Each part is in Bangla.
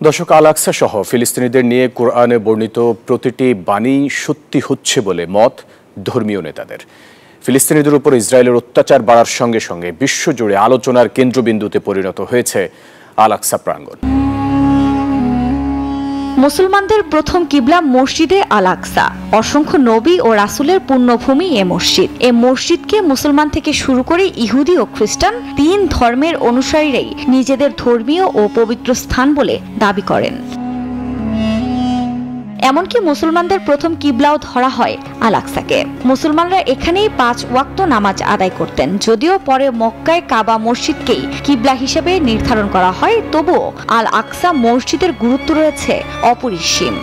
দর্শক, আল আকসা সহ ফিলিস্তিনিদের নিয়ে কোরআনে বর্ণিত প্রতিটি বাণী সত্যি হচ্ছে বলে মত ধর্মীয় নেতাদের। ফিলিস্তিনিদের উপর ইসরায়েলের অত্যাচার বাড়ার সঙ্গে সঙ্গে বিশ্বজুড়ে আলোচনার কেন্দ্রবিন্দুতে পরিণত হয়েছে আল আকসা প্রাঙ্গণ। মুসলমানদের প্রথম কিবলা মসজিদে আল আকসা। অসংখ্য নবী ও রাসূলের পুণ্যভূমি এ মসজিদ। এ মসজিদকে মুসলমান থেকে শুরু করে ইহুদি ও খ্রিস্টান তিন ধর্মের অনুসারীরাই নিজেদের ধর্মীয় ও পবিত্র স্থান বলে দাবি করেন। এমনকি মুসলমানদের প্রথম কিবলাও ধরা হয় আল আকসাকে। মুসলমানরা এখানেই 5 ওয়াক্ত নামাজ আদায় করতেন। যদিও পরে মক্কায় কাবা মসজিদকেই কিবলা হিসেবে নির্ধারণ করা হয়, তবুও আল আকসা মসজিদের গুরুত্ব রয়েছে অপরিসীম।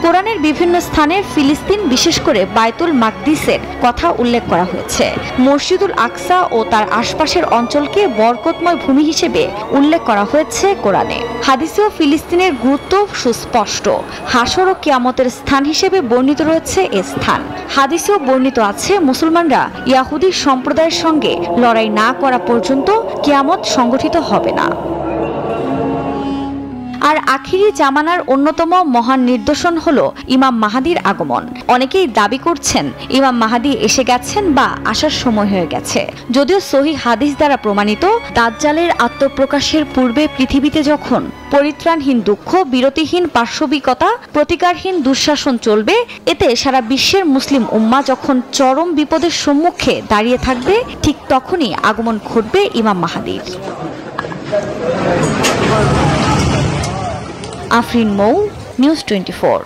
কোরআনের বিভিন্ন স্থানে ফিলিস্তিন, বিশেষ করে বাইতুল মাকদিসের কথা উল্লেখ করা হয়েছে। মসজিদুল আকসা ও তার আশপাশের অঞ্চলকে বরকতময় ভূমি হিসেবে উল্লেখ করা হয়েছে কোরআনে। হাদিসেও ফিলিস্তিনের গুরুত্ব সুস্পষ্ট। হাসর ও কিয়ামতের স্থান হিসেবে বর্ণিত রয়েছে এ স্থান। হাদিসেও বর্ণিত আছে, মুসলমানরা ইয়াহুদি সম্প্রদায়ের সঙ্গে লড়াই না করা পর্যন্ত কিয়ামত সংগঠিত হবে না। আর আখিরি জামানার অন্যতম মহান নিদর্শন হলো ইমাম মাহাদির আগমন। অনেকেই দাবি করছেন ইমাম মাহাদি এসে গেছেন বা আসার সময় হয়ে গেছে। যদিও সহিহ হাদিস দ্বারা প্রমাণিত, দাজ্জালের আত্মপ্রকাশের পূর্বে পৃথিবীতে যখন পরিত্রাণহীন দুঃখ, বিরতিহীন পার্শ্ববিকতা, প্রতিকারহীন দুঃশাসন চলবে, এতে সারা বিশ্বের মুসলিম উম্মাহ যখন চরম বিপদের সম্মুখে দাঁড়িয়ে থাকবে, ঠিক তখনই আগমন ঘটবে ইমাম মাহাদির। আফরিন মৌ, নিউজ 24।